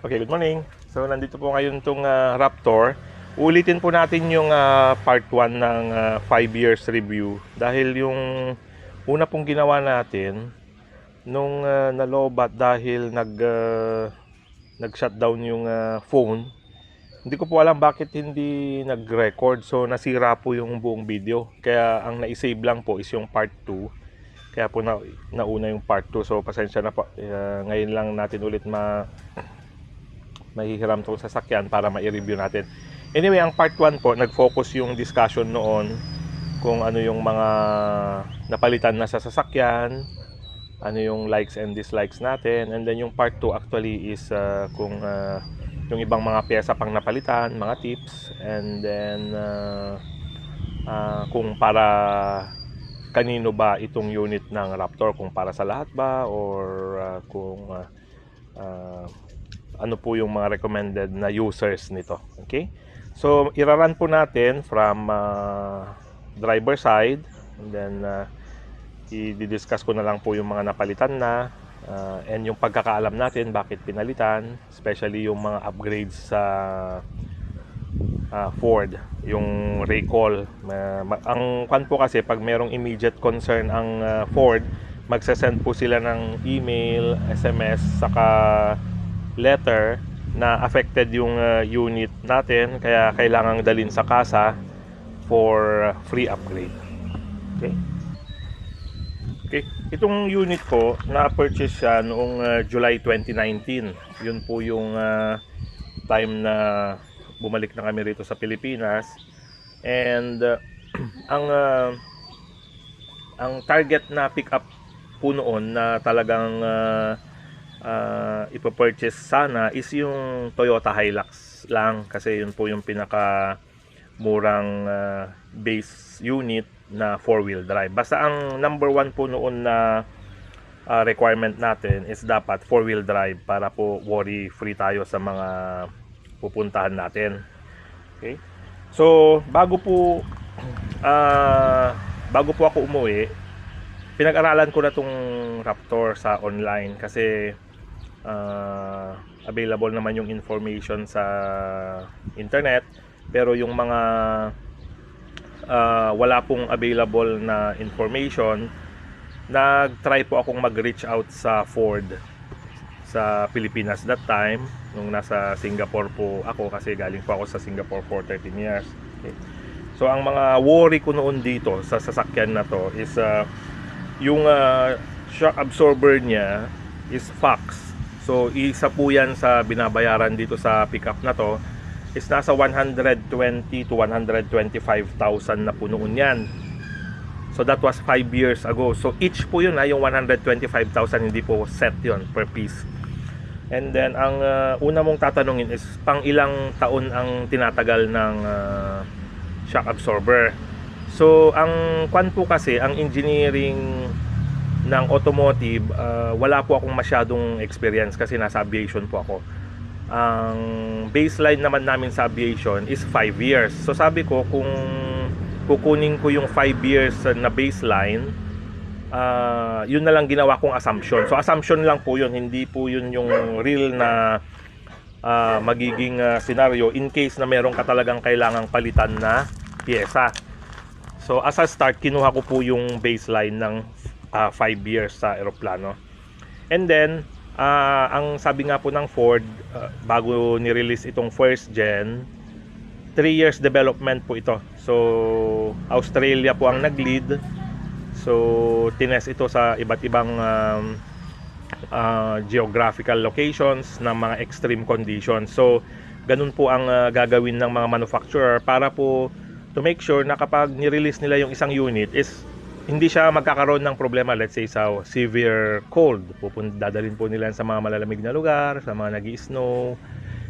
Okay, good morning. So, nandito po ngayon itong Raptor. Ulitin po natin yung part 1 ng 5 years review. Dahil yung una pong ginawa natin, nung nalobat dahil nag-shutdown yung phone, hindi ko po alam bakit hindi nag-record. So, nasira po yung buong video. Kaya ang na-save lang po is yung part 2. Kaya po nauna yung part 2. So, pasensya na po. Ngayon lang natin ulit mahihiram tong sasakyan para ma-review natin. Anyway, ang part 1 po, nag-focus yung discussion noon kung ano yung mga napalitan na sa sasakyan, ano yung likes and dislikes natin, and then yung part 2 actually is kung yung ibang mga pyesa pang napalitan, mga tips, and then kung para kanino ba itong unit ng Raptor, kung para sa lahat ba or kung ano po yung mga recommended na users nito. Okay? So, iraran po natin from driver side, and then i-discuss ko na lang po yung mga napalitan na and yung pagkakaalam natin bakit pinalitan, especially yung mga upgrades sa Ford, yung recall. Ang kwan po kasi, pag merong immediate concern ang Ford, magsasend po sila ng email, SMS, saka letter na affected yung unit natin, kaya kailangang dalhin sa kasa for free upgrade. Okay? Okay, itong unit ko na-purchase siya noong July 2019. Yun po yung time na bumalik na kami rito sa Pilipinas. And ang target na pick up po noon na talagang ipopurchase sana is yung Toyota Hilux lang, kasi yun po yung pinaka murang base unit na 4-wheel drive. Basta ang number 1 po noon na requirement natin is dapat 4-wheel drive para po worry free tayo sa mga pupuntahan natin. Okay? So, bago po ako umuwi, pinag-aralan ko na tong Raptor sa online kasi available naman yung information sa internet, pero yung mga wala pong available na information, nag-try po akong mag-reach out sa Ford sa Pilipinas that time, nung nasa Singapore po ako, kasi galing po ako sa Singapore for 13 years. Okay. So ang mga worry ko noon dito sa sasakyan na to is yung shock absorber niya is Fox. So isa po yan sa binabayaran dito sa pickup na to, is nasa 120 to 125,000 na po noon yan. So that was 5 years ago. So each po yun, yung 125,000, hindi po set yun per piece. And then ang una mong tatanungin is pang ilang taon ang tinatagal ng shock absorber. So ang kwan po kasi, ang engineering ng automotive, wala po akong masyadong experience kasi nasa aviation po ako. Ang baseline naman namin sa aviation is 5 years. So sabi ko, kung kukunin ko yung 5 years na baseline, yun na lang ginawa kong assumption. So assumption lang po yun, hindi po yun yung real na magiging scenario in case na meron ka talagang kailangang palitan na pyesa. So as a start, kinuha ko po yung baseline ng 5 years sa eroplano. And then ang sabi nga po ng Ford, bago ni-release itong first gen, 3 years development po ito. So Australia po ang nag-lead. So tinest ito sa iba't ibang geographical locations ng mga extreme conditions. So ganun po ang gagawin ng mga manufacturer para po to make sure na kapag ni-release nila yung isang unit is hindi siya magkakaroon ng problema, let's say sa severe cold. Dadalhin po nila sa mga malalamig na lugar, sa mga nag-i-snow.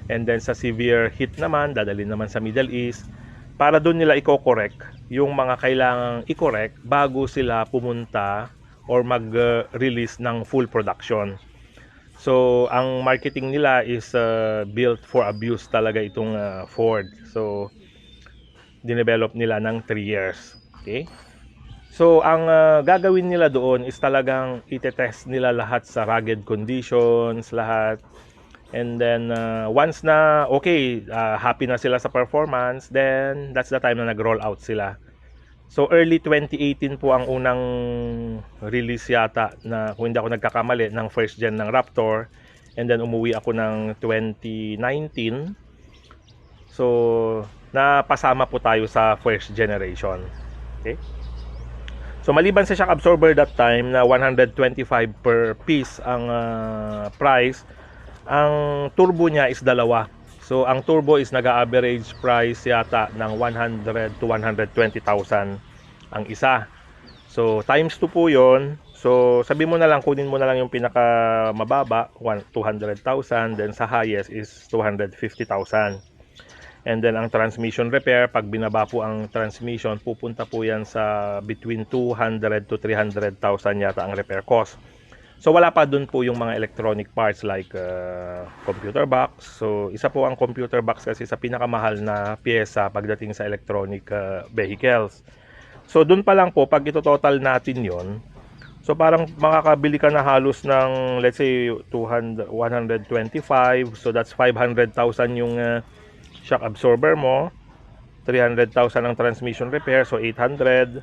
And then sa severe heat naman, dadalhin naman sa Middle East. Para doon nila i-correct yung mga kailangang i-correct bago sila pumunta or mag-release ng full production. So ang marketing nila is built for abuse talaga itong Ford. So dinevelop nila ng 3 years. Okay? So ang gagawin nila doon is talagang itetest nila lahat sa rugged conditions, lahat. And then once na okay, happy na sila sa performance, then that's the time na nag-roll out sila. So early 2018 po ang unang release yata, na kung hindi ako nagkakamali, ng first gen ng Raptor. And then umuwi ako ng 2019. So napasama po tayo sa first generation. Okay? So maliban sa shock absorber that time na 125 per piece ang price, ang turbo niya is dalawa. So ang turbo is nag-average price yata ng 100 to 120,000 ang isa. So times 2 po 'yon. So sabi mo na lang, kunin mo na lang yung pinaka mababa, 200,000, then sa highest is 250,000. And then ang transmission repair, pag binaba po ang transmission, pupunta po yan sa between 200 to 300,000 yata ang repair cost. So wala pa dun po yung mga electronic parts like computer box. So isa po ang computer box kasi sa pinakamahal na pyesa pagdating sa electronic vehicles. So dun pa lang po, pag ito total natin yon, so parang makakabili ka na halos ng let's say 125. So that's 500,000 yung shock absorber mo, 300,000 ang transmission repair, so 800,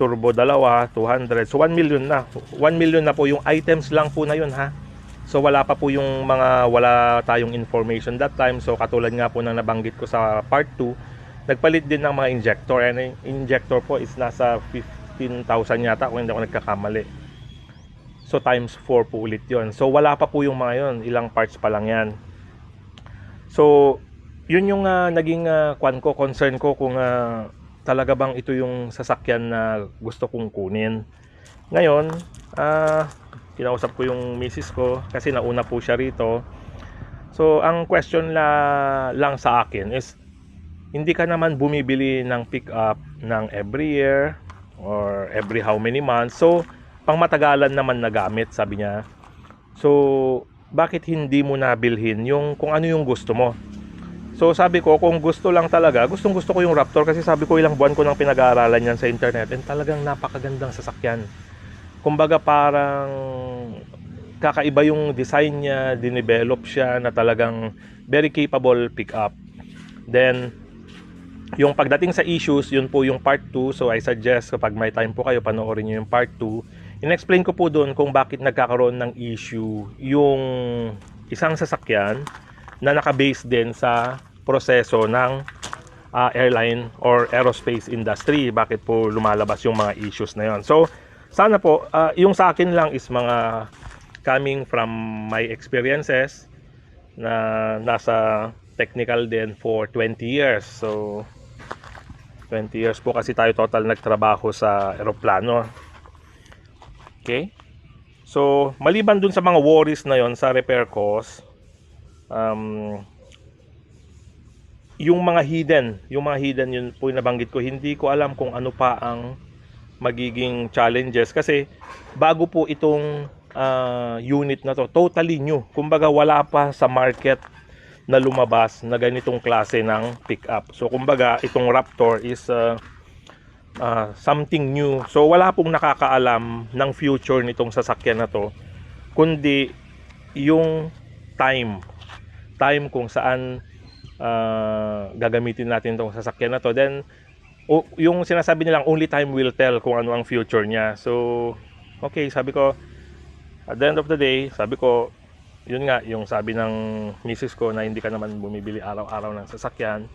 turbo dalawa, 200. So 1 million na. 1 million na po yung items lang po na yun, ha. So wala pa po yung mga, wala tayong information that time. So katulad nga po ng nabanggit ko sa part 2, nagpalit din ng mga injector. And injector po is nasa 15,000 yata kung hindi ako nagkakamali. So times 4 po ulit yon. So wala pa po yung mga yon, ilang parts pa lang yan. So yun yung naging concern ko, kung talaga bang ito yung sasakyan na gusto kong kunin. Ngayon, kinausap ko yung misis ko kasi nauna po siya rito. So ang question lang sa akin is, hindi ka naman bumibili ng pick-up ng every year or every how many months. So pang matagalan naman na gamit, sabi niya. So bakit hindi mo nabilhin yung kung ano yung gusto mo? So sabi ko, kung gusto lang talaga, gustong gusto ko yung Raptor, kasi sabi ko ilang buwan ko nang pinag-aaralan yan sa internet, and talagang napakagandang sasakyan. Kumbaga parang kakaiba yung design niya, dinevelop siya na talagang very capable pick-up. Then yung pagdating sa issues, yun po yung part 2. So I suggest kapag may time po kayo, panoorin nyo yung part 2. In-explain ko po doon kung bakit nagkakaroon ng issue yung isang sasakyan na naka-base din sa proseso ng airline or aerospace industry. Bakit po lumalabas yung mga issues na yon. So sana po, yung sa akin lang is mga coming from my experiences na nasa technical din for 20 years. So 20 years po kasi tayo total nagtrabaho sa eroplano. Okay? So maliban dun sa mga worries na yon sa repair cost, yung mga hidden yun po yung nabanggit ko. Hindi ko alam kung ano pa ang magiging challenges kasi bago po itong unit na to, totally new. Kumbaga wala pa sa market na lumabas na ganitong klase ng pickup. So kumbaga itong Raptor is something new. So wala pong nakakaalam ng future nitong sasakyan na to, kundi yung time kung saan gagamitin natin itong sasakyan na to. Then yung sinasabi nilang only time will tell kung ano ang future niya. So okay, sabi ko, at the end of the day, sabi ko, yun nga yung sabi ng misis ko na hindi ka naman bumibili araw-araw ng sasakyan.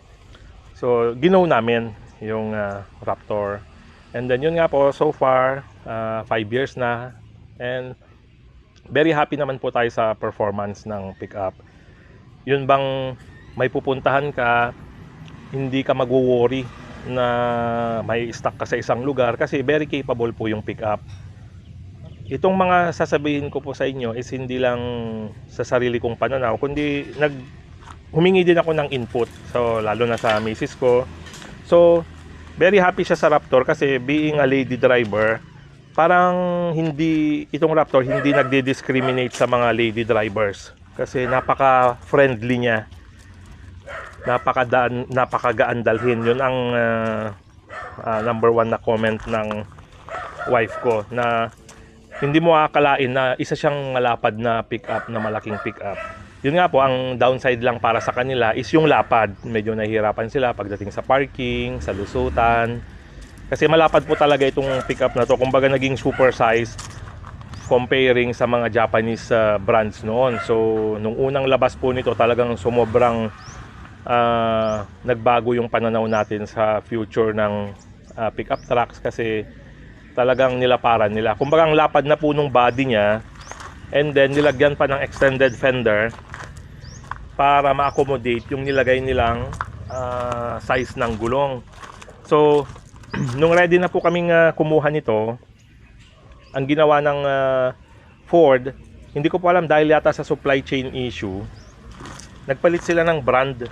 So ginaw namin yung Raptor. And then yun nga po, so far 5 years na, and very happy naman po tayo sa performance ng pickup. Yun bang may pupuntahan ka, hindi ka magwo-worry na may stuck ka sa isang lugar kasi very capable po yung pickup. Itong mga sasabihin ko po sa inyo is hindi lang sa sarili kong pananaw, kundi humingi din ako ng input. So lalo na sa misis ko. So very happy siya sa Raptor kasi being a lady driver, parang itong Raptor hindi nagdi-discriminate sa mga lady drivers kasi napaka-friendly niya. Napakagaan dalhin. Yun ang number 1 na comment ng wife ko, na hindi mo akalain na isa siyang malapad na pick-up, na malaking pick-up. Yun nga po, ang downside lang para sa kanila is yung lapad. Medyo nahihirapan sila pagdating sa parking, sa lusutan. Kasi malapad po talaga itong pickup na to. Kumbaga naging super size comparing sa mga Japanese brands noon. So, nung unang labas po nito, talagang sumobrang nagbago yung pananaw natin sa future ng pickup trucks kasi talagang nilaparan nila. Kumbaga ang lapad na po nung body niya, and then nilagyan pa ng extended fender para ma-accommodate yung nilagay nilang size ng gulong. So, nung ready na po kaming kumuha nito, ang ginawa ng Ford, hindi ko po alam dahil yata sa supply chain issue, nagpalit sila ng brand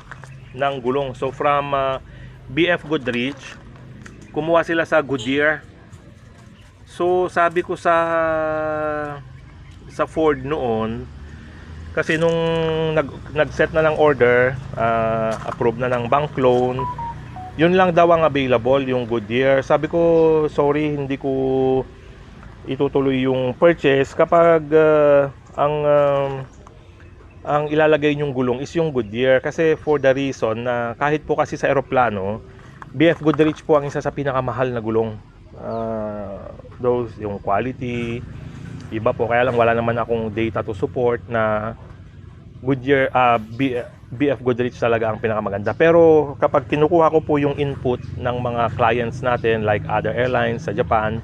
ng gulong. So, from BF Goodrich, kumuha sila sa Goodyear. So, sabi ko sa Ford noon, kasi nung nag-set na ng order, approve na ng bank loan, yun lang daw ang available, yung Goodyear. Sabi ko, sorry, hindi ko itutuloy yung purchase kapag ang ilalagay yung gulong is yung Goodyear. Kasi for the reason na kahit po kasi sa eroplano, BF Goodrich po ang isa sa pinakamahal na gulong. Those, yung quality, iba po. Kaya lang wala naman akong data to support na Goodyear, BF Goodrich talaga ang pinakamaganda. Pero kapag kinukuha ko po yung input ng mga clients natin like other airlines sa Japan,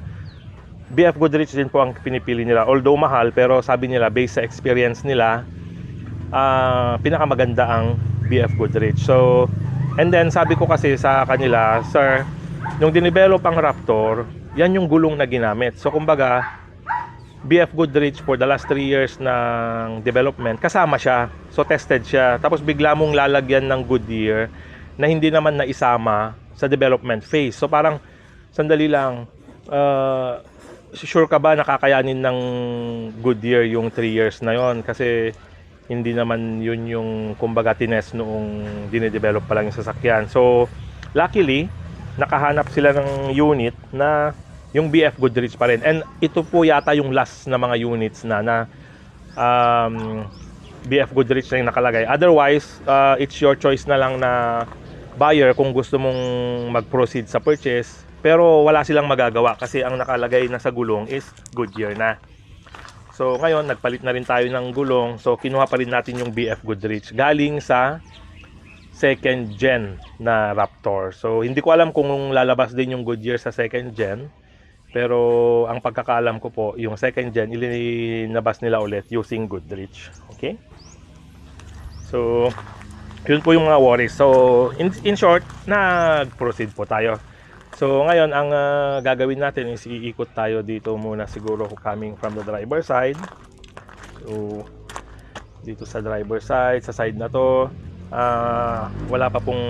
BF Goodrich din po ang pinipili nila. Although mahal, pero sabi nila based sa experience nila, pinakamaganda ang BF Goodrich. So, and then sabi ko kasi sa kanila, sir, nung dinevelop ang Raptor, yan yung gulong na ginamit. So kumbaga, BF Goodrich for the last 3 years ng development, kasama siya. So tested siya. Tapos bigla mong lalagyan ng Goodyear na hindi naman naisama sa development phase. So parang, sandali lang, sure ka ba nakakayanin ng Goodyear yung 3 years na yon? Kasi hindi naman yun yung kumbaga tines noong dinedevelop pa lang yung sasakyan. So luckily, nakahanap sila ng unit na yung BF Goodrich pa rin. And ito po yata yung last na mga units na BF Goodrich na yung nakalagay. Otherwise, it's your choice na lang na buyer kung gusto mong mag-proceed sa purchase. Pero wala silang magagawa kasi ang nakalagay na sa gulong is Goodyear na. So ngayon, nagpalit na rin tayo ng gulong. So kinuha pa rin natin yung BF Goodrich galing sa second gen na Raptor. So hindi ko alam kung lalabas din yung Goodyear sa second gen. Pero ang pagkakaalam ko po, yung second gen, ilinabas nila ulit using Goodrich. Okay? So, yun po yung mga worries. So, in short, nag-proceed po tayo. So, ngayon, ang gagawin natin is iikot tayo dito muna siguro coming from the driver side. So, dito sa driver side, sa side na to, wala pa pong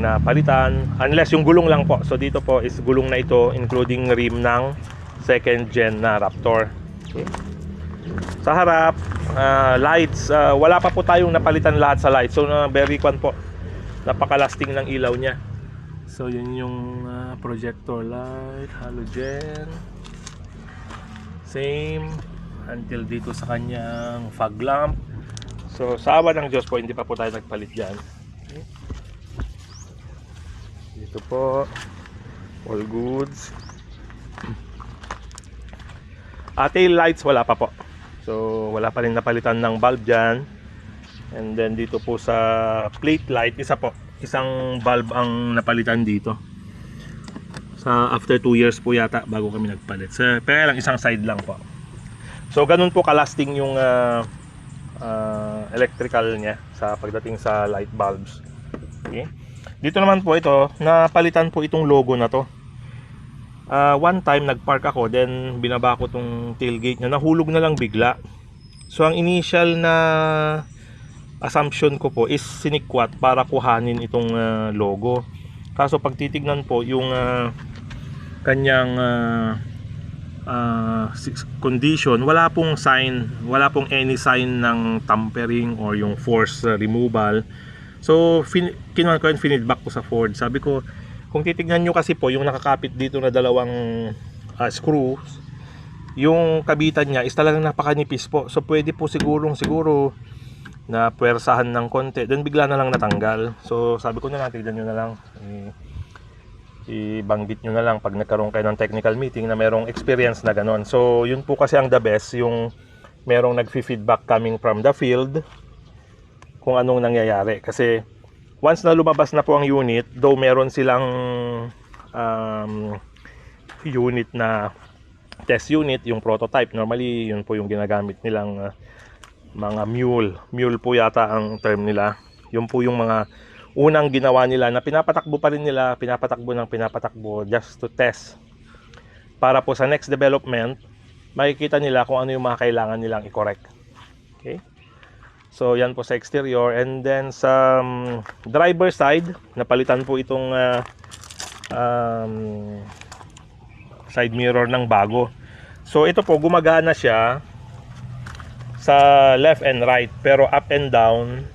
napalitan unless yung gulong lang po. So dito po is gulong na ito including rim ng second gen na Raptor. Okay. Sa harap, lights, wala pa po tayong napalitan lahat sa lights. So very kwan po, napakalasting ng ilaw niya. So yun yung projector light, halogen, same until dito sa kanyang fog lamp. So, sa awa ng Diyos po, hindi pa po tayo nagpalit dyan. Okay. Dito po, all goods. Tail lights, wala pa po. So, wala pa rin napalitan ng bulb dyan. And then, dito po sa plate light, isa po. Isang bulb ang napalitan dito. Sa after 2 years po yata, bago kami nagpalit. Pero lang, isang side lang po. So, ganun po kalasting yung electrical niya sa pagdating sa light bulbs. Okay. Dito naman po ito, napalitan po itong logo na to. One time nagpark ako, then binaba ko tong tailgate niya, nahulog na lang bigla. So ang initial na assumption ko po is sinikwat para kuhanin itong logo. Kaso pag titignan po yung kanyang condition, wala pong sign, wala pong any sign ng tampering or yung force removal. So kinuha ko and feedback ko sa Ford. Sabi ko, kung titignan nyo kasi po yung nakakapit dito na dalawang screws, yung kabitan niya is talagang napakanipis po. So pwede po siguro na puwersahan ng konti, then bigla na lang natanggal. So sabi ko na lang, tignan nyo na lang, ibanggit nyo na lang pag nagkaroon kayo ng technical meeting na merong experience na ganon. So yun po kasi ang the best, yung merong nag-feedback coming from the field kung anong nangyayari. Kasi once na lumabas na po ang unit, though meron silang unit na test unit, yung prototype, normally yun po yung ginagamit nilang mga mule po yata ang term nila. Yun po yung mga unang ginawa nila na pinapatakbo pa rin nila, pinapatakbo just to test, para po sa next development makikita nila kung ano yung mga kailangan nilang i-correct. Okay, so yan po sa exterior. And then sa driver side, napalitan po itong side mirror ng bago. So ito po, gumagana siya sa left and right, pero up and down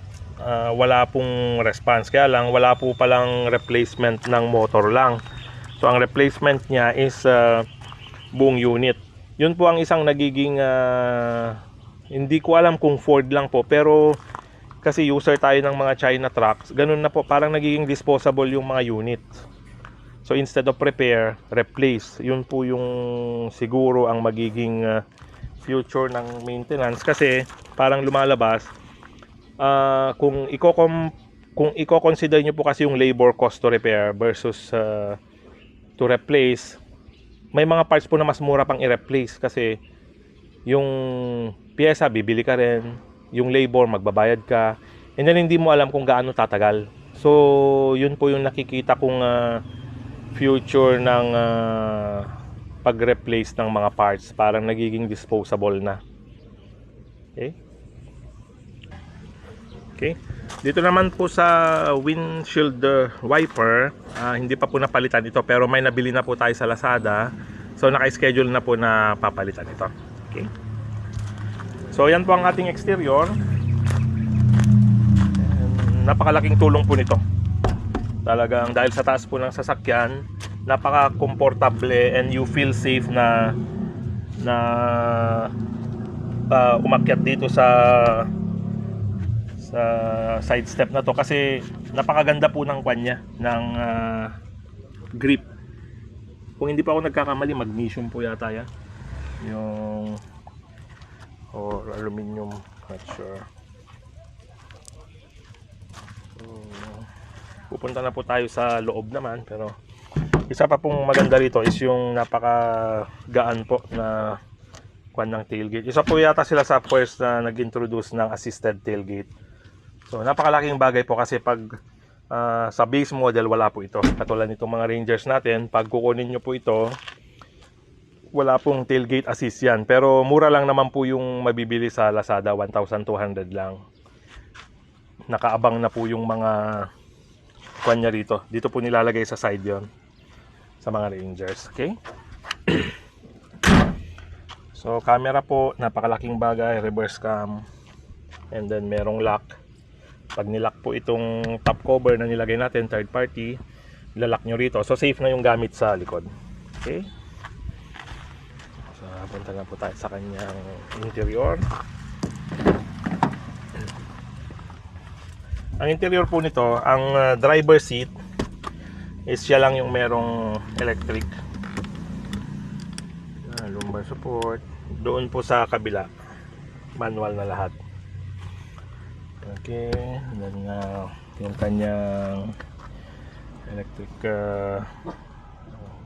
wala pong response. Kaya lang wala po palang replacement ng motor lang. So ang replacement niya is buong unit. Yun po ang isang nagiging hindi ko alam kung Ford lang po, pero kasi user tayo ng mga China trucks, ganun na po, parang nagiging disposable yung mga unit. So instead of repair, replace. Yun po yung siguro ang magiging future ng maintenance, kasi parang lumalabas kung i-consider nyo po kasi yung labor cost to repair versus to replace, may mga parts po na mas mura pang i-replace kasi yung pyesa bibili ka rin, yung labor magbabayad ka, and then hindi mo alam kung gaano tatagal. So yun po yung nakikita kong future ng pag-replace ng mga parts, parang nagiging disposable na. Okay. Dito naman po sa windshield wiper, hindi pa po napalitan ito, pero may nabili na po tayo sa Lazada. So naka-schedule na po na papalitan ito. Okay. So yan po ang ating exterior. Napakalaking tulong po nito. Talagang dahil sa taas po ng sasakyan, napaka-komportable and you feel safe na umakyat dito sa side step na to, kasi napakaganda po ng kanya, ng grip. Kung hindi pa ako nagkakamali, magnesium po yata yan, yung or aluminum, not sure. Pupunta na po tayo sa loob naman, pero isa pa pong maganda rito is yung napakagaan po na kwan ng tailgate. Isa po yata sila sa first na nag-introduce ng assisted tailgate. So napakalaking bagay po, kasi pag sa base model wala po ito. Katulad nitong mga Rangers natin, pag kukunin nyo po ito, wala pong tailgate assist yan. Pero mura lang naman po yung mabibili sa Lazada, 1,200 lang. Nakaabang na po yung mga kanya rito. Dito po nilalagay sa side yon sa mga Rangers. Okay. So camera po, napakalaking bagay, reverse cam, and then merong lock. Pag nilock po itong top cover na nilagay natin, third party, ilalak nyo rito. So safe na yung gamit sa likod. Okay. So punta na po tayo sa kanyang interior. Ang interior po nito, ang driver seat is siya lang yung merong electric. Lumbar support. Doon po sa kabila, manual na lahat. Okay, then yung kanyang electric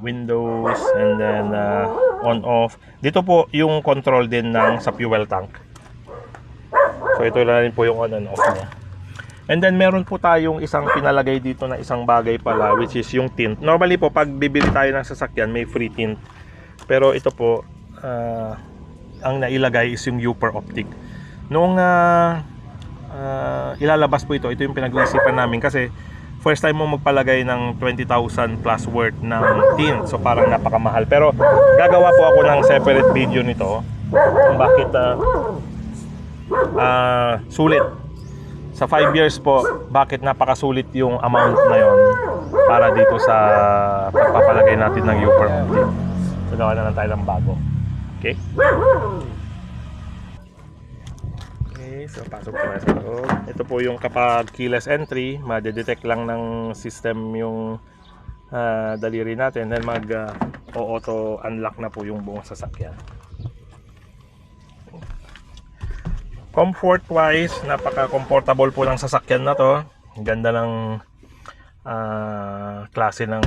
windows, and then on off. Dito po yung control din ng sa fuel tank. So ito na rin po yung on and off niya. And then meron po tayong isang pinalagay dito na isang bagay pala, which is yung tint. Normally po pag bibili tayo ng sasakyan may free tint, pero ito po ang nailagay is yung Upper Optic. Noong ilalabas po ito yung pinag-iisipan namin, kasi first time mo magpalagay ng 20,000 plus worth ng tint, so parang napakamahal. Pero gagawa po ako ng separate video nito kung bakit sulit sa 5 years po, bakit napakasulit yung amount na yon para dito sa pagpapalagay natin ng Upper Optic. So gawa na lang tayo ng bago. Okay. Okay, So pasok tayo sa loob. Ito po yung kapag keyless entry, madedetect lang ng system yung daliri natin, then auto unlock na po yung buong sasakyan. Comfort wise, napaka comfortable po ng sasakyan na to. Ganda ng klase ng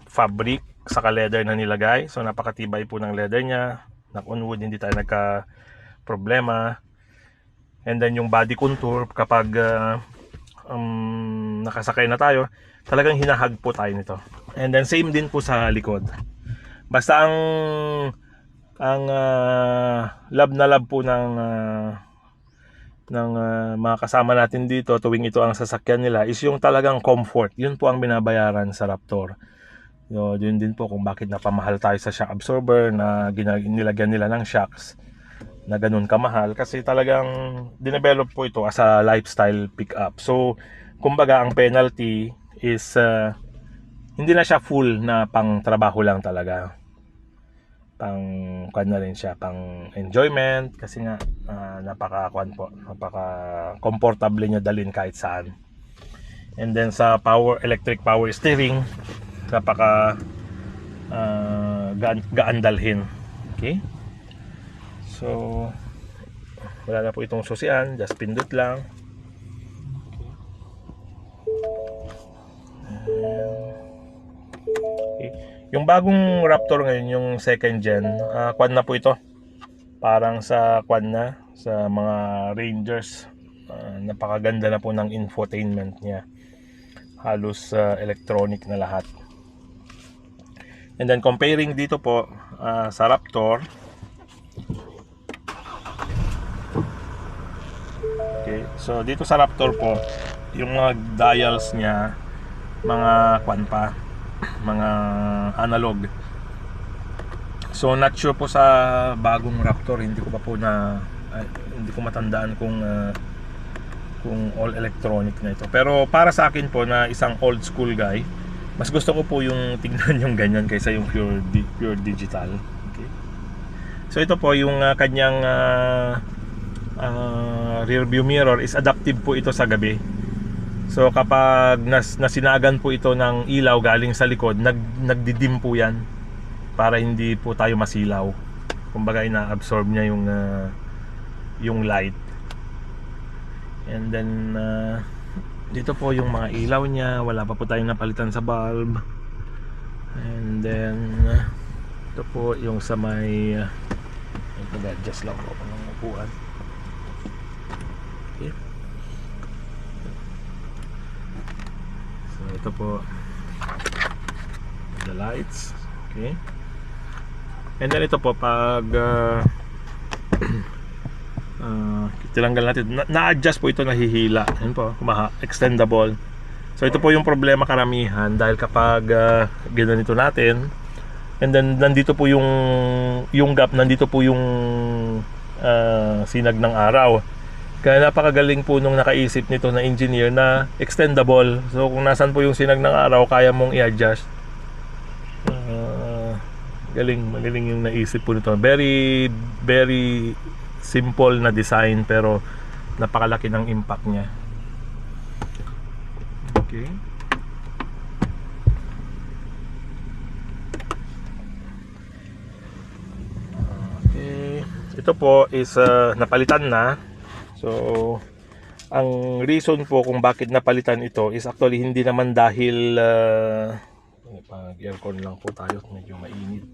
fabric saka leather na nilagay. So napakatibay po ng leather niya. Knock on wood, hindi tayo nagka problema. And then yung body contour, kapag nakasakay na tayo, talagang hinahag po tayo nito. And then same din po sa likod. Basta ang love na love po ng mga kasama natin dito tuwing ito ang sasakyan nila is yung talagang comfort. Yun po ang binabayaran sa Raptor. Yun din po kung bakit napamahal tayo sa shock absorber na nilagyan nila ng shocks na ganun kamahal, kasi talagang dinevelop po ito as a lifestyle pickup. So kumbaga ang penalty is hindi na siya full na pang trabaho lang talaga, pang kwan na rin siya, pang enjoyment, kasi nga napaka comfortable niya dalhin kahit saan. And then sa electric power steering, napaka gaan dalhin. Okay, so wala na po itong susian, just pindot lang. Okay. Yung bagong Raptor ngayon, yung second gen, quad na po ito. Parang sa quad na, sa mga Rangers. Napakaganda na po ng infotainment niya. Halos electronic na lahat. And then comparing dito po sa Raptor. Okay, so dito sa Raptor po, yung mga dials niya, mga kwan pa, mga analog. So not sure po sa bagong Raptor, hindi ko pa po hindi ko matandaan kung all electronic na ito. Pero para sa akin po, na isang old school guy, mas gusto ko po yung tingnan yung ganyan kaysa yung pure digital. Okay. So ito po yung kanyang rear view mirror is adaptive po ito sa gabi. So kapag nasinagan po ito ng ilaw galing sa likod, nagdidim po yan para hindi po tayo masilaw. Kumbaga ina-absorb niya yung light. And then dito po yung mga ilaw niya, wala pa po tayong napalitan sa bulb. And then ito po yung sa may adjust lang po ng upuan. Okay. Ito po the lights. Okay. And then ito po pag tilanggal natin, na-adjust po ito, nahihila. Yan po, extendable. So ito po yung problema karamihan, dahil kapag ginanito natin, and then nandito po yung gap, nandito po yung sinag ng araw. Kaya napakagaling po nung nakaisip nito na engineer na extendable. So kung nasan po yung sinag ng araw, kaya mong i-adjust. Magaling yung naisip po nito. Very, very simple na design, pero napakalaki ng impact niya. Okay. Okay. Ito po is napalitan na. So ang reason po kung bakit napalitan ito is actually hindi naman dahil pag aircon lang po tayo, medyo mainit.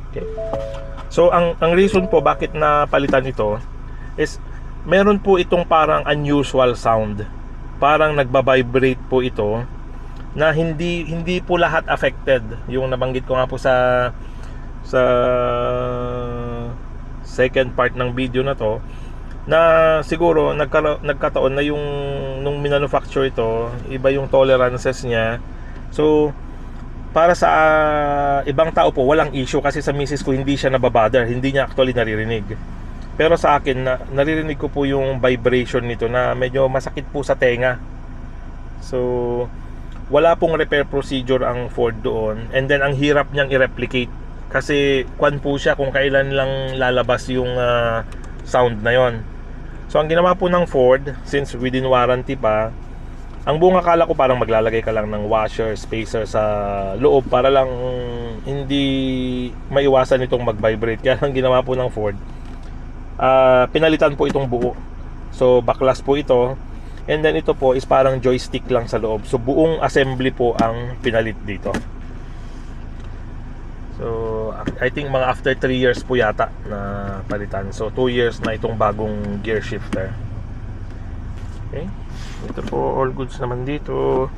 Okay. So ang reason po bakit napalitan ito is meron po itong parang unusual sound. Parang nagba-vibrate po ito na hindi po lahat affected. Yung nabanggit ko nga po sa second part ng video na to, na siguro nagkataon na yung nung minanufacture ito, iba yung tolerances niya. So para sa ibang tao po walang issue, kasi sa misis ko hindi siya nababother, hindi niya actually naririnig. Pero sa akin naririnig ko po yung vibration nito na medyo masakit po sa tenga. So wala pong repair procedure ang Ford doon, and then ang hirap niyang i-replicate kasi kwan po siya kung kailan lang lalabas yung sound na yon. So ang ginawa po ng Ford, since within warranty pa, ang buong akala ko parang maglalagay ka lang ng washer, spacer sa loob para lang hindi maiwasan itong mag-vibrate. Kaya ang ginawa po ng Ford, pinalitan po itong buo. So baklas po ito, and then ito po is parang joystick lang sa loob. So buong assembly po ang pinalit dito. So I think mga after 3 years po yata na palitan. So 2 years na itong bagong gear shifter. Okay, ito po, all goods naman dito.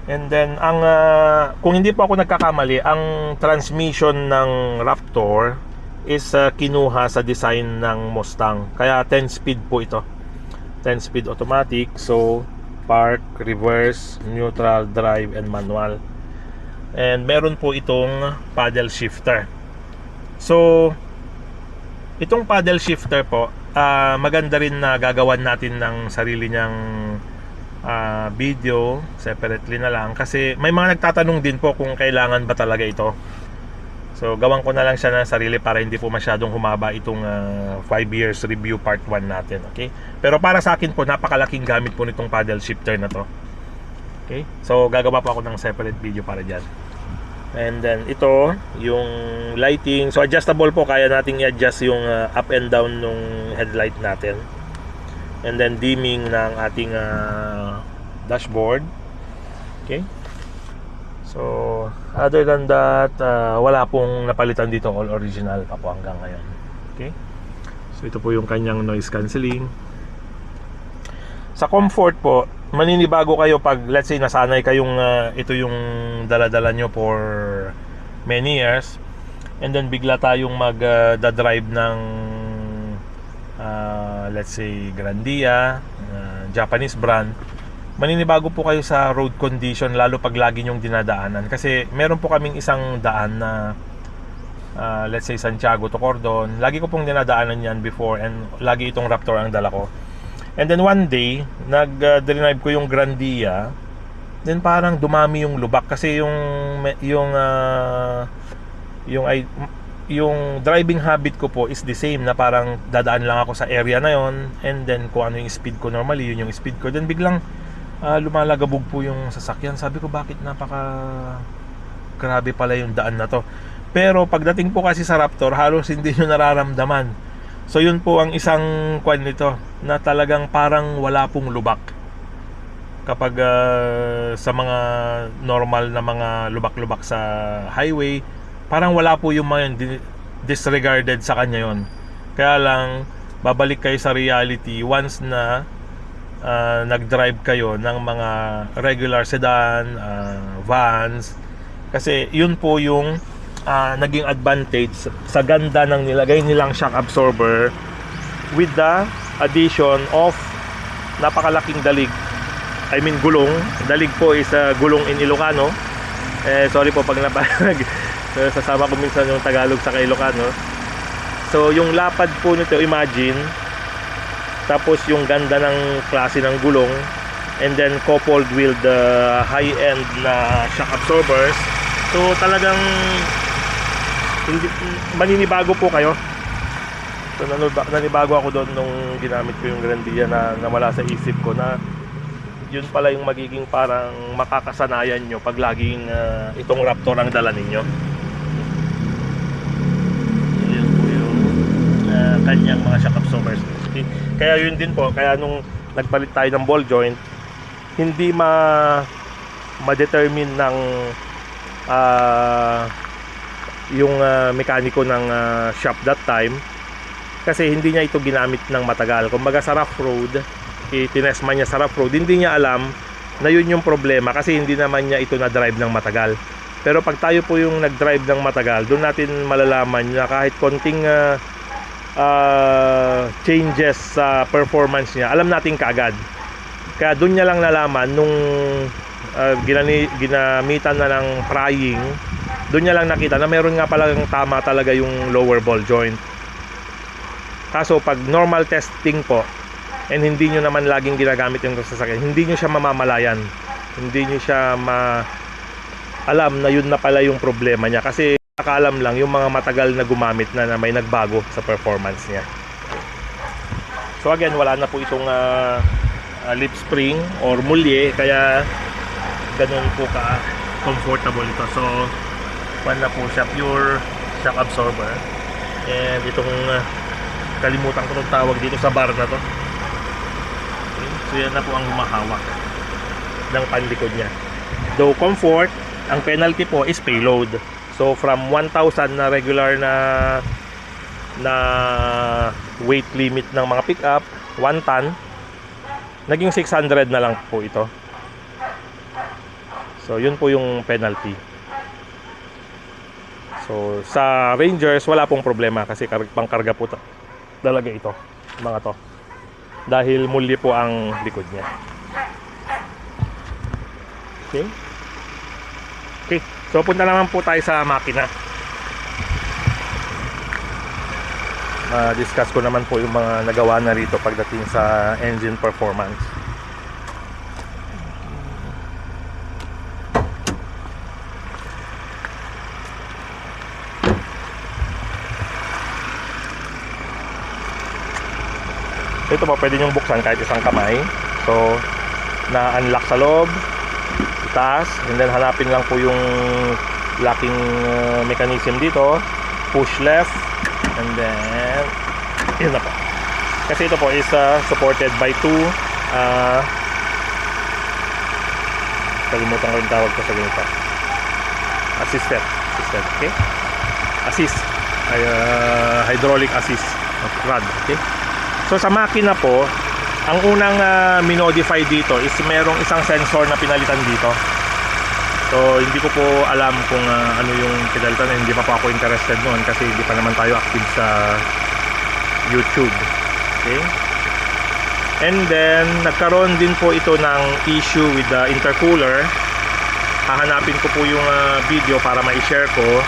And then ang kung hindi po ako nagkakamali, ang transmission ng Raptor is kinuha sa design ng Mustang. Kaya 10 speed po ito, 10 speed automatic. So park, reverse, neutral, drive, and manual. And meron po itong paddle shifter. So itong paddle shifter po, maganda rin na gagawan natin ng sarili niyang video separately na lang, kasi may mga nagtatanong din po kung kailangan ba talaga ito. So gawan ko na lang siya ng sarili para hindi po masyadong humaba itong 5 years review part 1 natin. Okay, pero para sa akin po, napakalaking gamit po nitong paddle shifter na to. Okay, so gagawa po ako ng separate video para dyan. And then ito yung lighting, so adjustable po, kaya nating i-adjust yung up and down nung headlight natin. And then dimming ng ating dashboard. Okay, so other than that, wala pong napalitan dito, all original pa po hanggang ngayon. Okay, so ito po yung kanyang noise cancelling. Sa comfort po, maninibago kayo pag let's say nasanay kayong ito yung dala-dala nyo for many years, and then bigla tayong mag-drive ng let's say Grandia, Japanese brand. Maninibago po kayo sa road condition, lalo pag lagi nyong dinadaanan, kasi meron po kaming isang daan na let's say Santiago to Cordon. Lagi ko pong dinadaanan yan before, and lagi itong Raptor ang dala ko. And then one day, nag-drive ko yung Grandia, then parang dumami yung lubak, kasi yung driving habit ko po is the same, na parang dadaan lang ako sa area na yon, and then kung ano yung speed ko normally, yun yung speed ko. Then biglang lumalagabog po yung sasakyan. Sabi ko, bakit grabe pala yung daan na to. Pero pagdating po kasi sa Raptor, halos hindi nyo nararamdaman. So yun po ang isang kwan nito, na talagang parang wala pong lubak. Kapag sa mga normal na mga lubak-lubak sa highway, parang wala po yung mga disregarded sa kanya yon. Kaya lang, babalik kayo sa reality once na nag-drive kayo ng mga regular sedan, vans. Kasi yun po yung naging advantage sa ganda ng nilagay nilang shock absorber, with the addition of napakalaking dalig. I mean gulong. Dalig po is gulong in Ilocano. Sorry po pag sasama ko minsan yung Tagalog sa Ilocano. So yung lapad po nito, imagine, tapos yung ganda ng klase ng gulong, and then coupled with the high-end na shock absorbers. So talagang maninibago po kayo. So nanibago ako doon nung ginamit ko yung Grandia, na wala sa isip ko na yun pala yung magiging parang makakasanayan nyo pag laging itong Raptor ang dala ninyo. Yun po yung kanyang mga shock absorbers. Kaya yun din po, kaya nung nagpalit tayo ng ball joint, hindi ma-determine ng yung mekaniko ng shop that time, kasi hindi niya ito ginamit ng matagal. Kumbaga sa rough road, tinest man niya sa rough road, hindi niya alam na yun yung problema, kasi hindi naman niya ito na-drive ng matagal. Pero pag tayo po yung nag-drive ng matagal, doon natin malalaman na kahit konting changes sa performance niya, alam natin kaagad. Kaya doon niya lang nalaman nung ginamitan na ng prying, doon niya lang nakita na meron nga pala tama talaga yung lower ball joint. Kaso pag normal testing po, and hindi nyo naman laging ginagamit yung sasakyan, hindi nyo siya mamamalayan hindi nyo siya alam na yun na pala yung problema niya, kasi nakaalam lang yung mga matagal na gumamit na may nagbago sa performance niya. So again, wala na po itong lip spring or mulye, kaya ganun po ka comfortable ito. So na po siya, pure shock absorber. And itong kalimutan ko itong tawag dito sa bar na to. Okay. So yan na po ang humahawak ng panlikod niya. Though comfort, ang penalty po is payload. So from 1,000 na regular na weight limit ng mga pickup, 1 ton, naging 600 na lang po ito. So yun po yung penalty. So sa Rangers wala pong problema kasi pangkarga po talaga ito, mga to, dahil muli po ang likod niya. Okay. Okay, so punta naman po tayo sa makina. Discuss ko naman po yung mga nagawa na rito pagdating sa engine performance. Ito po, pwede nyong buksan kahit isang kamay. So, na-unlock sa loob, itaas, and then hanapin lang po yung locking mechanism dito. Push left, and then yun na po. Kasi ito po is supported by two kalimutan ko yung tawag ko sa ganito, assisted, okay, assist, hydraulic assist rod. Okay, so sa makina po, ang unang minodify dito is merong isang sensor na pinalitan dito. So hindi ko po alam kung ano yung pinalitan, hindi pa po ako interested noon kasi hindi pa naman tayo active sa YouTube. Okay, and then nagkaroon din po ito ng issue with the intercooler. Hahanapin ko po yung video para ma-share ko.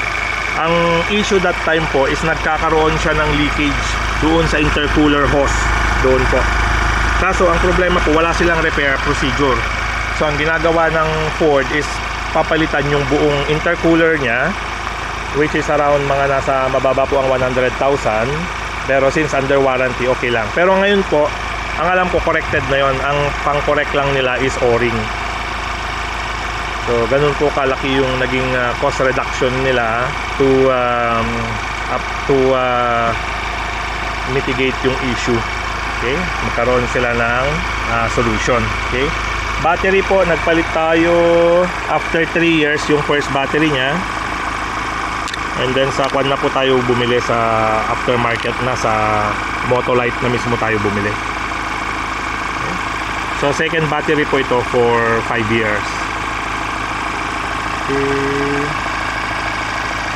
Ang issue that time po is nagkakaroon siya ng leakage doon sa intercooler hose doon po. Kaso ang problema po, wala silang repair procedure. So ang ginagawa ng Ford is papalitan yung buong intercooler niya, which is around mga nasa mababa po ang 100,000. Pero since under warranty, okay lang. Pero ngayon po, ang alam ko corrected na yon. Ang pang-correct lang nila is O-ring. So ganun po kalaki yung naging cost reduction nila to up to mitigate yung issue. Okay, magkaroon sila ng solution. Okay, battery po, nagpalit tayo after 3 years yung first battery niya, and then sa kwan na po tayo bumili sa aftermarket na sa Motolite na mismo tayo bumili. Okay. So second battery po ito for 5 years. Okay.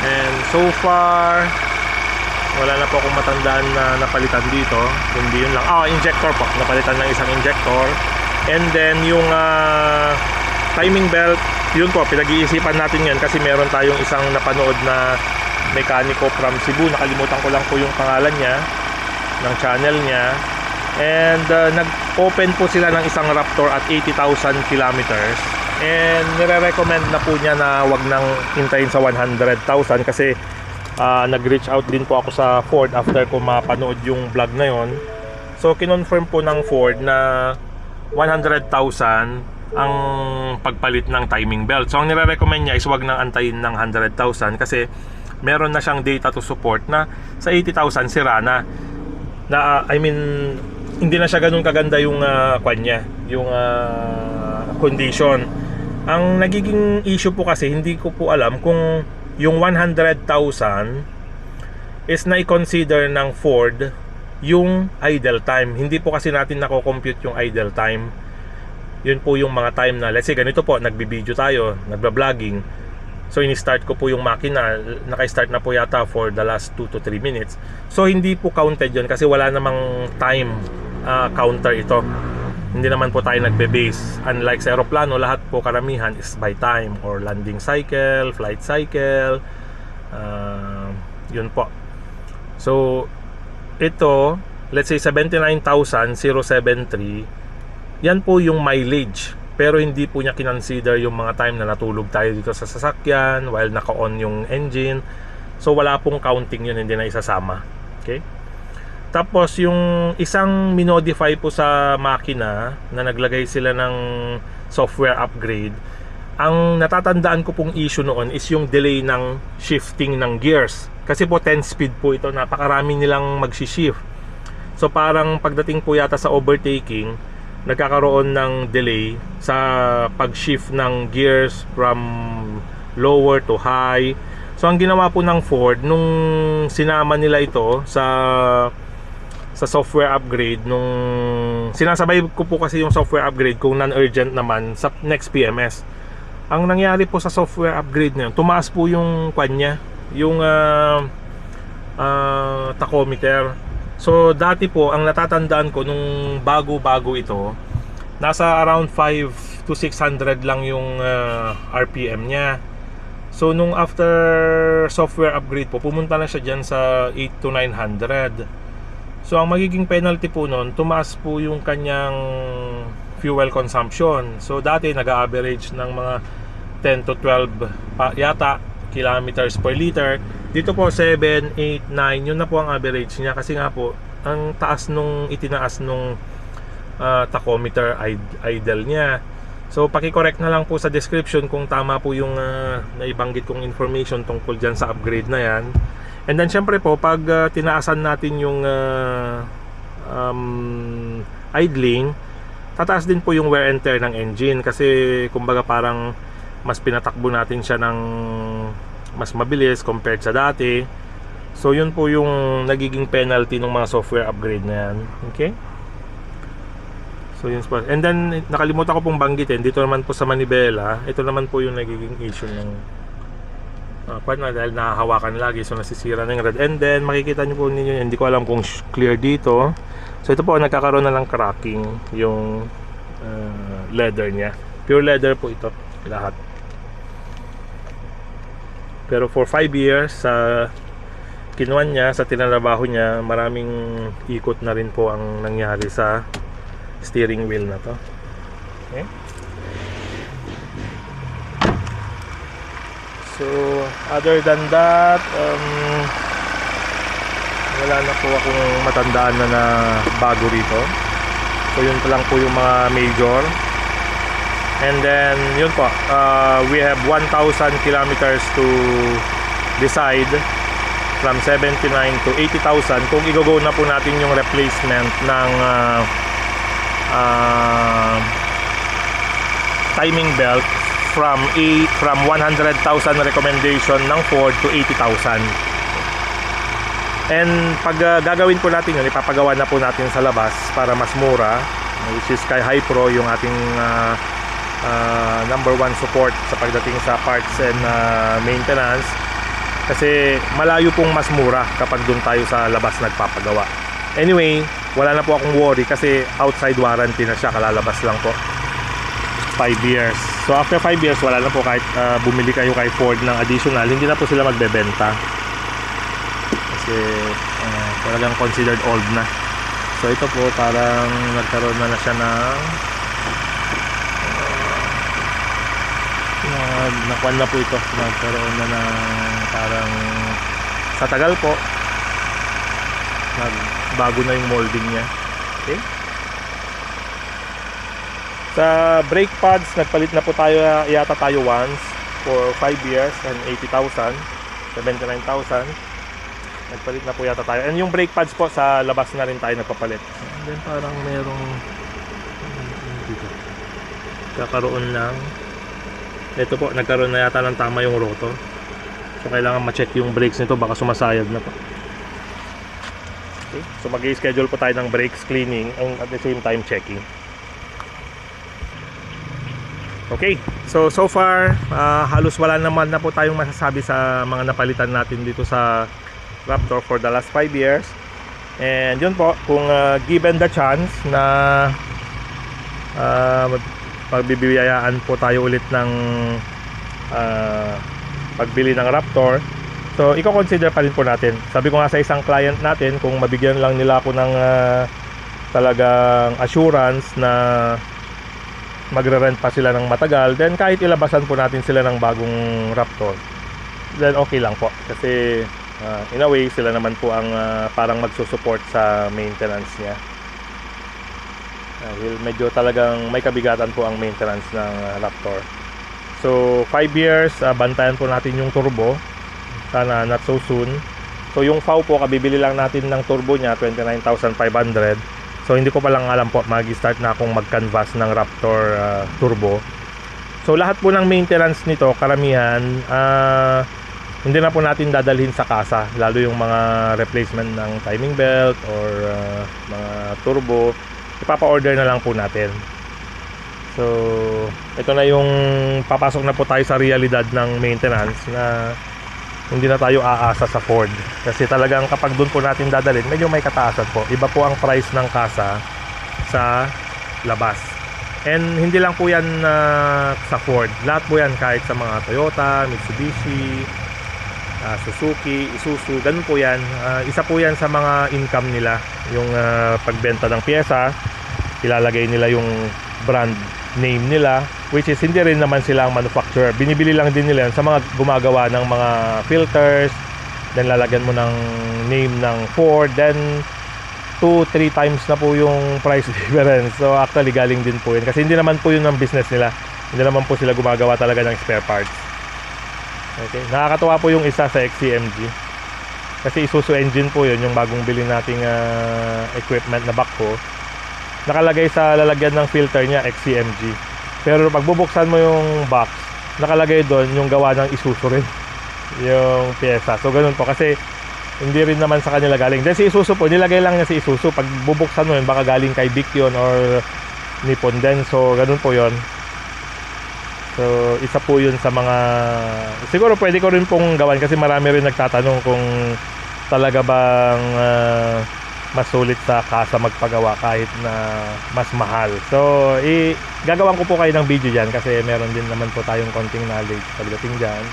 And so far wala na po akong matandaan na napalitan dito, kundi yun lang. Injector po, napalitan ng isang injector. And then yung timing belt, yun po, pinag-iisipan natin yan kasi meron tayong isang napanood na mekaniko from Cebu, nakalimutan ko lang po yung pangalan niya, ng channel niya. And nag-open po sila ng isang Raptor at 80,000 kilometers. And nire-recommend na po niya na wag nang hintayin sa 100,000 kasi nag-reach out din po ako sa Ford after ko mapanood yung vlog na yon. So kinonfirm po ng Ford na 100,000 ang pagpalit ng timing belt. So ang nire-recommend niya is wag nang antayin ng 100,000 kasi meron na siyang data to support na sa 80,000 sira na I mean hindi na siya ganun kaganda yung kanya, yung condition. Ang nagiging issue po kasi hindi ko po alam kung yung 100,000 is na-consider ng Ford yung idle time. Hindi po kasi natin nako-compute yung idle time. Yun po yung mga time na, let's say ganito po, nagbibideo tayo, nagba-vlogging. So ini-start ko po yung makina, naka-start na po yata for the last 2 to 3 minutes. So hindi po counted yun kasi wala namang time counter ito. Hindi naman po tayo nagbe-base. Unlike sa aeroplano, lahat po karamihan is by time or landing cycle, flight cycle. Yun po. So ito, let's say 79,073, yan po yung mileage pero hindi po niya kinonsider yung mga time na natulog tayo dito sa sasakyan while naka-on yung engine. So wala pong counting yun, hindi na isasama. Okay? Tapos yung isang minodify po sa makina na naglagay sila ng software upgrade, ang natatandaan ko pong issue noon is yung delay ng shifting ng gears. Kasi po 10 speed po ito, napakarami nilang magshi-shift. So parang pagdating po yata sa overtaking, nagkakaroon ng delay sa pag-shift ng gears from lower to high. So ang ginawa po ng Ford nung sinama nila ito sa software upgrade, nung sinasabay ko po kasi yung software upgrade kung non-urgent naman sa next PMS. Ang nangyari po sa software upgrade na yun, tumaas po yung kanya, yung tachometer. So dati po ang natatandaan ko nung bago-bago ito, nasa around 5 to 600 lang yung RPM niya. So nung after software upgrade po, pumunta na siya dyan sa 8 to 900. So ang magiging penalty po nun, tumaas po yung kanyang fuel consumption. So dati nag-average ng mga 10 to 12 yata kilometers per liter. Dito po 7, 8, 9, yun na po ang average niya. Kasi nga po, ang taas nung itinaas nung tachometer idle niya. So paki-correct na lang po sa description kung tama po yung naibanggit kong information tungkol dyan sa upgrade na yan. And then syempre po, pag tinaasan natin yung idling, tataas din po yung wear and tear ng engine. Kasi kumbaga parang mas pinatakbo natin siya ng mas mabilis compared sa dati. So yun po yung nagiging penalty ng mga software upgrade na yan. Okay? So yun po. And then nakalimutan ko pong banggitin, dito naman po sa manibela, ito naman po yung nagiging issue ng dahil nahahawakan lagi, so nasisira na yung rod. And then makikita nyo po ninyo, hindi ko alam kung clear dito. So ito po, nagkakaroon na lang cracking yung leather nya. Pure leather po ito lahat. Pero for 5 years sa kinuan niya, sa tinrabaho niya, maraming ikot na rin po ang nangyari sa steering wheel na to. Okay? So other than that, wala na po akong matandaan na bago rito. So yun pa lang po yung mga major. And then yun po, we have 1,000 kilometers to decide from 79 to 80,000 kung i-go na po natin yung replacement ng timing belt from 100,000 recommendation ng Ford to 80,000. And pag gagawin po natin yun, ipapagawa na po natin sa labas para mas mura, which is kay Hi-Pro, yung ating number 1 support sa pagdating sa parts and maintenance. Kasi malayo pong mas mura kapag doon tayo sa labas nagpapagawa. Anyway, wala na po akong worry kasi outside warranty na siya, kalalabas lang po. 5 years. So after 5 years, wala na po, kahit bumili kayo kay Ford ng additional, hindi na po sila magbebenta. Kasi talagang considered old na. So ito po, parang nagkaroon na siya ng nakuan na po ito. Nagkaroon na ng parang sa tagal po, nagbago na yung molding niya. Okay? Sa brake pads, nagpalit na po tayo, yata tayo once for 5 years and 80,000, 79,000. Nagpalit na po yata tayo. And yung brake pads po, sa labas na rin tayo nagpapalit. And then parang merong dito, kakaroon ng ito po, nagkaroon na yata ng tama yung rotor. So kailangan ma-check yung brakes nito, baka sumasayad na po. Okay? So mag-i-schedule po tayo ng brakes cleaning and at the same time checking. Okay, so far halos wala naman na po tayong masasabi sa mga napalitan natin dito sa Raptor for the last 5 years. And yun po, kung given the chance na pagbibiyayaan po tayo ulit ng pagbili ng Raptor, so i-consider pa rin po natin. Sabi ko nga sa isang client natin, kung mabigyan lang nila ako ng talagang assurance na magre-rent pa sila ng matagal, then kahit ilabasan po natin sila ng bagong Raptor, then okay lang po. Kasi in a way, sila naman po ang parang magsusupport sa maintenance niya. Dahil medyo talagang may kabigatan po ang maintenance ng Raptor. So 5 years, bantayan po natin yung turbo. Sana not so soon. So yung FAW po, kabibili lang natin ng turbo niya, 29,500. So hindi ko pa lang alam po, mag-start na akong mag-canvas ng Raptor turbo. So lahat po ng maintenance nito, karamihan, hindi na po natin dadalhin sa kasa. Lalo yung mga replacement ng timing belt or mga turbo, ipapa-order na lang po natin. So ito na yung papasok na po tayo sa realidad ng maintenance, na hindi na tayo aasa sa Ford. Kasi talagang kapag doon po natin dadalhin, medyo may kataasan po. Iba po ang price ng kasa sa labas. And hindi lang po yan sa Ford. Lahat po yan, kahit sa mga Toyota, Mitsubishi, Suzuki, Isuzu, ganun po yan. Isa po yan sa mga income nila. Yung pagbenta ng pyesa, ilalagay nila yung brand name nila, which is hindi rin naman sila ang manufacturer. Binibili lang din nila yan sa mga gumagawa ng mga filters, then lalagyan mo ng name ng Ford, then 2-3 times na po yung price difference. So actually galing din po yun, kasi hindi naman po yun ang business nila. Hindi naman po sila gumagawa talaga ng spare parts. Okay, nakakatuwa po yung isa sa XCMG, kasi Isuzu engine po yun, yung bagong bilhin nating equipment na backhoe. Nakalagay sa lalagyan ng filter niya XCMG, pero pag bubuksan mo yung box, nakalagay doon yung gawa ng Isuzu rin yung pyesa. So ganun po, kasi hindi rin naman sa kanila galing. Then si Isuzu po, nilagay lang niya si Isuzu. Pag bubuksan mo yun, baka galing kay Bic yun or Nippon din. So ganun po yun. So isa po yun sa mga, siguro pwede ko rin pong gawan, kasi marami rin nagtatanong kung talaga bang mas sulit sa kasa magpagawa kahit na mas mahal. So gagawan ko po kayo ng video dyan, kasi meron din naman po tayong konting knowledge pagdating dyan.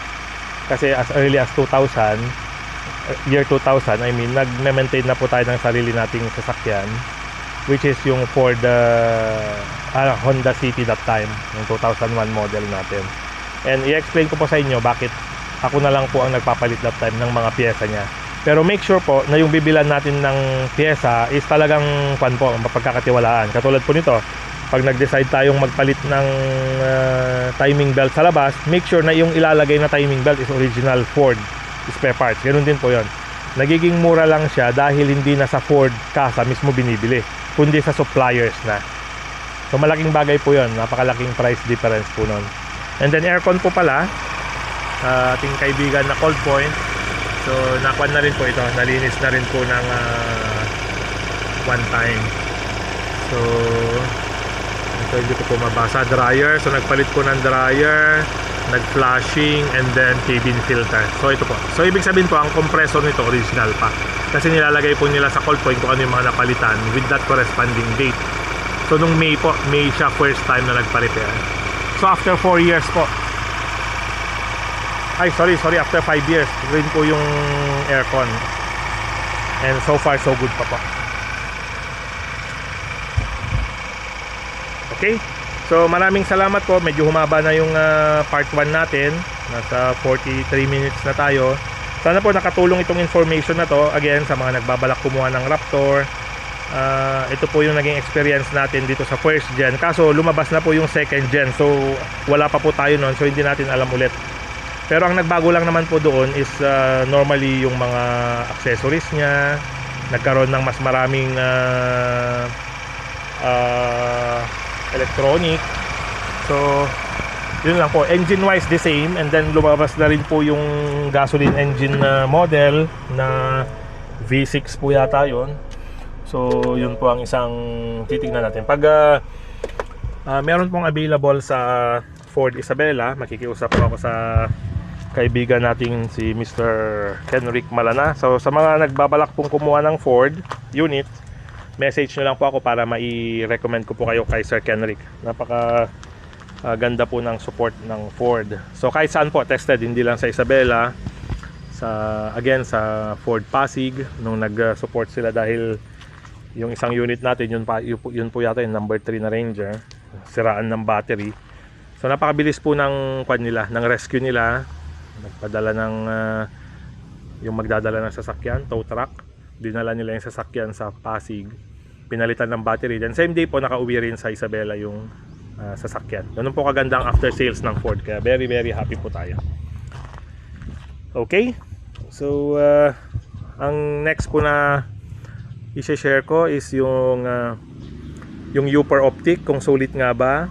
Kasi as early as 2000, year 2000, I mean, nag-maintain na po tayo ng sarili nating sasakyan, which is yung Ford Honda City that time, yung 2001 model natin. And i-explain ko po sa inyo bakit ako na lang po ang nagpapalit that time ng mga pyesa niya. Pero make sure po na yung bibilan natin ng pyesa is talagang mapagkakatiwalaan. Katulad po nito, pag nag-decide tayong magpalit ng timing belt sa labas, make sure na yung ilalagay na timing belt is original Ford spare parts. Ganun din po yon. Nagiging mura lang siya dahil hindi na sa Ford kasa mismo binibili, kundi sa suppliers na. So malaking bagay po yon, napakalaking price difference po nun. And then aircon po pala, ating kaibigan na Cold Point. So nakuha na rin po ito, nalinis na rin po ng one time. So ito, hindi ko po mabasa. Dryer, so nagpalit ko ng dryer, nag-flashing, and then cabin filter. So ito po, so ibig sabihin po, ang compressor nito original pa, kasi nilalagay po nila sa Cold Point kung ano yung mga napalitan with that corresponding date. So nung May po, May siya first time na nagpa-repair. So after 4 years po, sorry, after 5 years rin po yung aircon, and so far so good pa po. Okay, so maraming salamat po. Medyo humaba na yung part 1 natin, nasa 43 minutes na tayo. Sana po nakatulong itong information na to, again, sa mga nagbabalak kumuha ng Raptor. Ito po yung naging experience natin dito sa first gen, kaso lumabas na po yung second gen, so wala pa po tayo nun, so hindi natin alam ulit. Pero ang nagbago lang naman po doon is normally yung mga accessories niya, nagkaroon ng mas maraming electronic. So yun lang po, engine wise the same, and then lumabas na rin po yung gasoline engine model na V6 po yata yun. So yun po ang isang titignan natin. Pag meron pong available sa Ford Isabela, makikiusap po ako sa kaibigan nating si Mr. Kenrick Malana. So sa mga nagbabalak pong kumuha ng Ford unit, message nyo lang po ako para mai-recommend ko po kayo kay Sir Kenrick. Napaka ganda po ng support ng Ford. So kahit saan po tested, hindi lang sa Isabela, again sa Ford Pasig nung nag-support sila, dahil yung isang unit natin, yun po yata yung number 3 na Ranger, siraan ng battery. So napakabilis po ng kwan nila, ng rescue nila. Nagpadala ng yung magdadala ng sasakyan, tow truck. Dinala nila yung sasakyan sa Pasig. Pinalitan ng battery. Then same day po nakauwi rin sa Isabela yung sasakyan. Ganun po kaganda ang after sales ng Ford. Kaya very very happy po tayo. Okay. So ang next po na i-share ko is yung Upper Optic, kung sulit nga ba.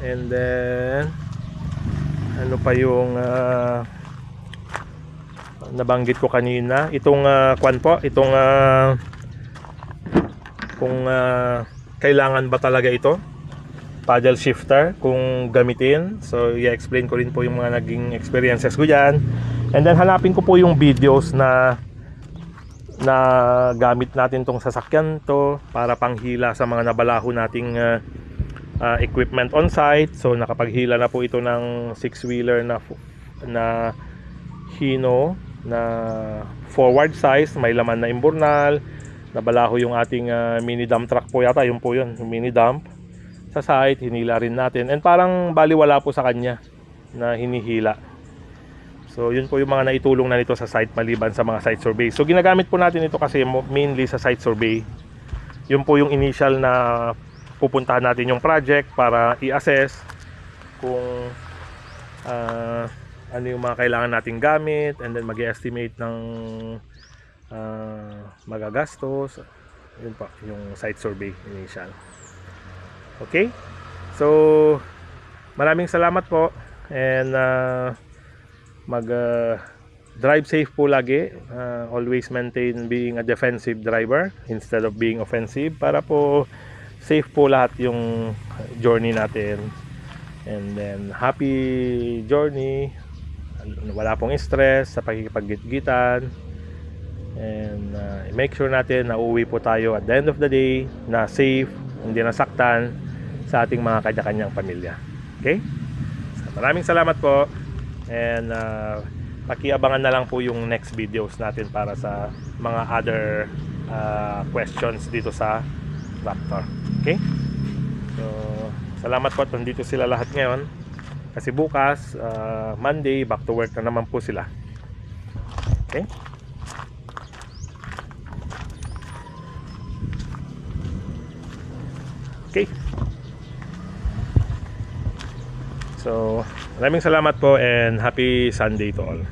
And then ano pa yung nabanggit ko kanina, itong kwan po, itong kung kailangan ba talaga ito, paddle shifter, kung gamitin. So i-explain ko rin po yung mga naging experiences ko dyan. And then hanapin ko po yung videos na gamit natin tong sasakyan to para panghila sa mga nabalaho nating equipment on site. So nakapaghila na po ito ng 6-wheeler na Hino na forward size, may laman na imburnal. Nabalaho yung ating mini dump truck po yata, yun po yun, yung mini dump sa site. Hinila rin natin and parang baliwala po sa kanya na hinihila. So yun po yung mga naitulong na nito sa site maliban sa mga site survey. So ginagamit po natin ito kasi mainly sa site survey. Yun po yung initial na pupuntahan natin yung project para i-assess kung ano yung mga kailangan nating gamit, and then mag-estimate ng magagastos. Yun pa yung site survey initial. Okay, so maraming salamat po, and drive safe po lagi. Always maintain being a defensive driver instead of being offensive, para po safe po lahat yung journey natin. And then happy journey, wala pong stress sa pagkikipag-gitgitan, and make sure natin na uuwi po tayo at the end of the day na safe, hindi nasaktan sa ating mga kanya-kanyang pamilya. Okay, so, maraming salamat po, and pakiabangan na lang po yung next videos natin para sa mga other questions dito sa Raptor. Okay, so salamat po at nandito sila lahat ngayon. Kasi bukas, Monday, back to work na naman po sila. Okay? Okay. So, maraming salamat po and happy Sunday to all.